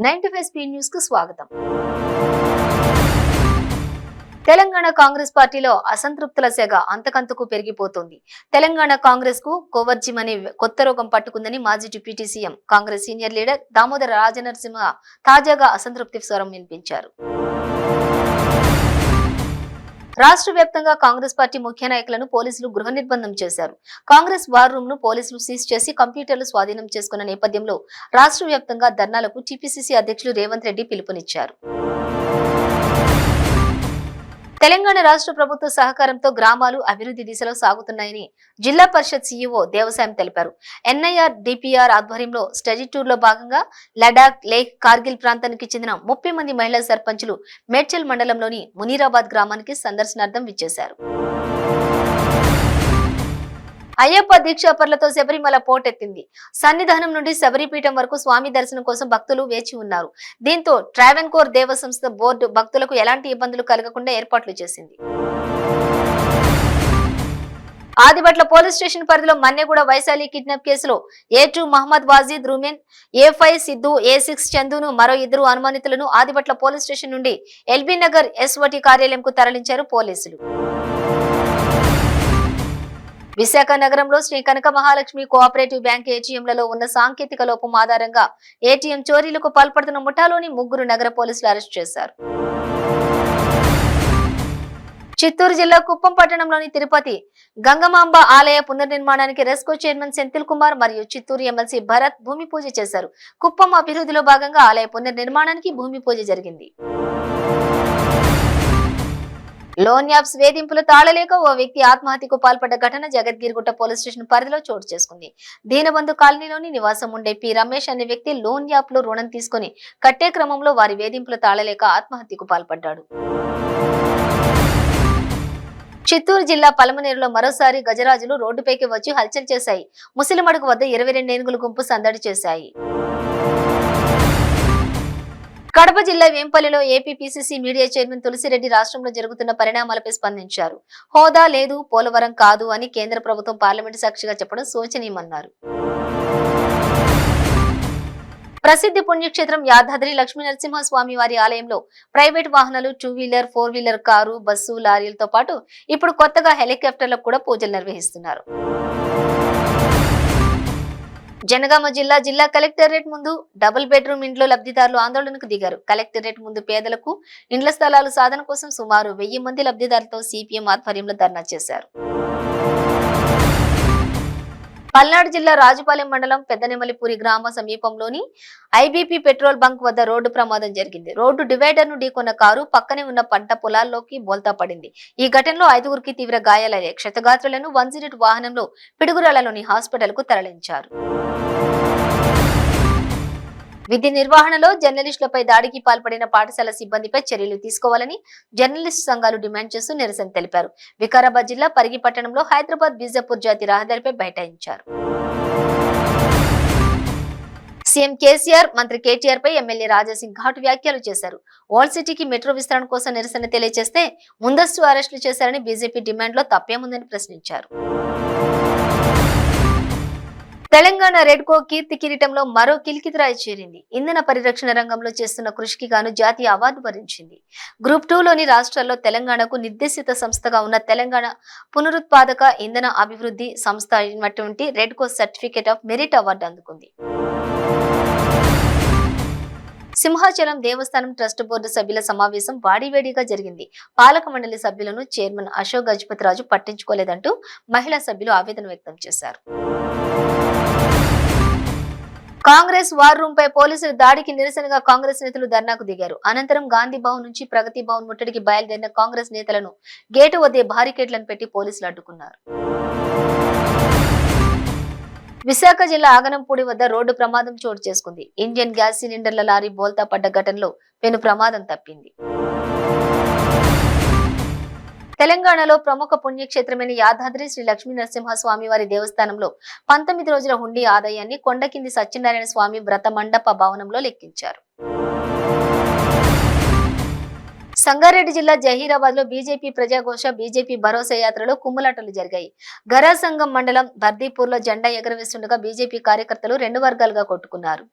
95 speed news కు స్వాగతం. తెలంగాణ కాంగ్రెస్ పార్టీలో అసంతృప్తుల సెగ అంతకంతకు పెరిగిపోతోంది. తెలంగాణ కాంగ్రెస్ కు కోవర్జిమనే కొత్త రోగం పట్టుకుందని మాజీ deputy CM Congress senior leader Damodara Rajanarasimha తాజాగా అసంతృప్తి స్వరం వినిపించారు. రాష్ట్ర వ్యాప్తంగా కాంగ్రెస్ పార్టీ ముఖ్య నాయకులను పోలీసులు గృహ నిర్బంధం చేశారు. కాంగ్రెస్ వార్ రూమ్ ను పోలీసులు సీజ్ చేసి కంప్యూటర్లు స్వాధీనం చేసుకున్న నేపథ్యంలో రాష్ట్ర వ్యాప్తంగా ధర్నాలకు టీపీసీసీ అధ్యక్షులు రేవంత్ రెడ్డి పిలుపునిచ్చారు. తెలంగాణ రాష్ట్ర ప్రభుత్వ సహకారంతో గ్రామాలు అభివృద్ధి దిశలో సాగుతున్నాయని జిల్లా పరిషత్ సీఈఓ దేవసాయం తెలిపారు. ఎన్ఐఆర్ డిపిఆర్ ఆధ్వర్యంలో స్టడీ టూర్ లో భాగంగా లడాక్, లేహ్, కార్గిల్ ప్రాంతానికి చెందిన 30 మంది మహిళా సర్పంచులు మేడ్చల్ మండలంలోని మునీరాబాద్ గ్రామానికి సందర్శనార్థం విచ్చేశారు. అయ్యప్ప దీక్షాపరులతో శబరిమల పోటెత్తింది. సన్నిధానం నుండి శబరిపీఠం వరకు స్వామి దర్శనం కోసం భక్తులు వేచి ఉన్నారు. దీంతో ట్రావెన్కోర్ దేవ సంస్థ బోర్డు భక్తులకు ఎలాంటి ఇబ్బందులు కలగకుండా ఏర్పాట్లు చేసింది. ఆదిబట్ల పోలీస్ స్టేషన్ పరిధిలో మన్నెగూడ వైశాలి కిడ్నాప్ కేసులో A2 Mohammed Wajid Rumen, A5 Siddhu, A6 చందును మరో 2 అనుమానితులను ఆదిబట్ల పోలీస్ స్టేషన్ నుండి ఎల్బీ నగర్ SOT కార్యాలయంకు తరలించారు పోలీసులు. విశాఖ నగరంలో శ్రీ కనక మహాలక్ష్మి కోఆపరేటివ్ బ్యాంక్ ఏటీఎంలలో ఉన్న సాంకేతిక లోపం ఆధారంగా ఏటీఎం చోరీలకు పాల్పడుతున్న ముఠాలోని 3 నగర పోలీసులు అరెస్ట్ చేశారు. చిత్తూరు జిల్లా కుప్పం పట్టణంలోని తిరుపతి గంగమాంబ ఆలయ పునర్నిర్మాణానికి రెస్కో చైర్మన్ సెంథిల్ కుమార్ మరియు చిత్తూరు ఎమ్మెల్సీ భరత్ భూమి పూజ చేశారు. కుప్పం అభివృద్ధిలో భాగంగా ఆలయ పునర్నిర్మాణానికి భూమి పూజ జరిగింది. లోన్ యాప్స్ వేధింపులు తాళలేక ఓ వ్యక్తి ఆత్మహత్యకు పాల్పడ్డ ఘటన జగద్గిరిగుట్ట పోలీస్ స్టేషన్ పరిధిలో చోటు చేసుకుంది. దీనబంధు కాలనీలోని నివాసం ఉండే పి రమేష్ అనే వ్యక్తి లోన్ యాప్ లో రుణం తీసుకుని కట్టే క్రమంలో వారి వేధింపులు తాళలేక ఆత్మహత్యకు పాల్పడ్డాడు. చిత్తూరు జిల్లా పలమనేరులో మరోసారి గజరాజులు రోడ్డుపైకి వచ్చి హల్చల్ చేశాయి. ముసిలిమడుగు వద్ద 22 ఏనుగుల గుంపు సందడి చేశాయి. కడప జిల్లా వేంపల్లిలో AP PCC media chairman Tulasireddy రాష్ట్రంలో జరుగుతున్న పరిణామాలపై స్పందించారు. హోదా లేదు, పోలవరం కాదు అని కేంద్ర ప్రభుత్వం పార్లమెంటు సాక్షిగా చెప్పడం శోచనీయమన్నారు. ప్రసిద్ధి పుణ్యక్షేత్రం యాదాద్రి లక్ష్మీ నరసింహస్వామి వారి ఆలయంలో ప్రైవేట్ వాహనాలు, 2 వీలర్, 4 వీలర్ కారు, బస్సు, లారీలతో పాటు ఇప్పుడు కొత్తగా హెలికాప్టర్లకు కూడా పూజలు నిర్వహిస్తున్నారు. జనగామ జిల్లా కలెక్టరేట్ ముందు డబుల్ బెడ్రూమ్ ఇండ్ల లబ్ధిదారులు ఆందోళనకు దిగారు. కలెక్టరేట్ ముందు పేదలకు ఇండ్ల స్థలాలు సాధన కోసం సుమారు 1000 మంది లబ్ధిదారులతో సిపిఎం ఆధ్వర్యంలో ధర్నా చేశారు. పల్నాడు జిల్లా రాజుపాలెం మండలం పెద్దనెమలిపూరి గ్రామ సమీపంలోని ఐబీపీ పెట్రోల్ బంక్ వద్ద రోడ్డు ప్రమాదం జరిగింది. రోడ్డు డివైడర్ ను ఢీకొన్న కారు పక్కనే ఉన్న పంట పొలాల్లోకి బోల్తా పడింది. ఈ ఘటనలో 5గురికి తీవ్ర గాయాలయ్యాయి. క్షతగాత్రులను 108 వాహనంలో పిడుగురాళ్లలోని హాస్పిటల్ కు తరలించారు. విధి నిర్వహణలో జర్నలిస్టులపై దాడికి పాల్పడిన పాఠశాల సిబ్బందిపై చర్యలు తీసుకోవాలని జర్నలిస్టు సంఘాలు డిమాండ్ చేస్తూ నిరసన తెలిపారు. వికారాబాద్ జిల్లా పరిగి పట్టణంలో హైదరాబాద్ బీజాపూర్ జాతీయ రహదారిపై బైఠాయించారు. సీఎం కేసీఆర్, మంత్రి కేటీఆర్ పై ఎమ్మెల్యే రాజాసింగ్ ఘాటు వ్యాఖ్యలు చేశారు. ఓల్డ్ సిటీకి మెట్రో విస్తరణ కోసం నిరసన తెలియజేస్తే ముందస్తు అరెస్టులు చేశారని బీజేపీ డిమాండ్ లో తప్పేముందని ప్రశ్నించారు. తెలంగాణ రెడ్కో కీర్తి కిరీటంలో మరో కిలికితిరాయి చేరింది. ఇంధన పరిరక్షణ రంగంలో చేస్తున్న కృషికి గాను జాతీయ అవార్డు భరించింది. గ్రూప్ 2లోని రాష్ట్రాల్లో తెలంగాణకు నిర్దేశిత సంస్థగా ఉన్న తెలంగాణ పునరుత్పాదక ఇంధన అభివృద్ధి సంస్థ అయినటువంటి REDCO certificate of merit award అందుకుంది. సింహాచలం దేవస్థానం ట్రస్ట్ బోర్డు సభ్యుల సమావేశం వాడివేడిగా జరిగింది. పాలక మండలి సభ్యులను చైర్మన్ అశోక్ గజపతి రాజు పట్టించుకోలేదంటూ మహిళా సభ్యులు ఆవేదన వ్యక్తం చేశారు. కాంగ్రెస్ వార్ రూమ్ పై పోలీసుల దాడికి నిరసనగా కాంగ్రెస్ నేతలు ధర్నాకు దిగారు. అనంతరం గాంధీ భవన్ నుంచి ప్రగతి భవన్ ముట్టడికి బయలుదేరిన కాంగ్రెస్ నేతలను గేటు వద్దే బారికేడ్లను పెట్టి పోలీసులు అడ్డుకున్నారు. విశాఖ జిల్లా ఆగనంపూడి వద్ద రోడ్డు ప్రమాదం చోటు చేసుకుంది. ఇండియన్ గ్యాస్ సిలిండర్ల లారీ బోల్తా పడ్డ ఘటనలో పెను ప్రమాదం తప్పింది. తెలంగాణలో ప్రముఖ పుణ్యక్షేత్రమైన యాదాద్రి శ్రీ లక్ష్మీ నరసింహస్వామి వారి దేవస్థానంలో 19 రోజుల హుండీ ఆదాయాన్ని కొండకింది సత్యనారాయణ స్వామి వ్రత మండప భవనంలో లెక్కించారు. సంగారెడ్డి జిల్లా జహీరాబాద్ లో బీజేపీ ప్రజాఘోష, బీజేపీ భరోసా యాత్రలో కుమ్ములాటలు జరిగాయి. గరాసంగం మండలం బర్దీపూర్ లో జెండా ఎగరవేస్తుండగా బీజేపీ కార్యకర్తలు 2 వర్గాలుగా కొట్టుకున్నారు.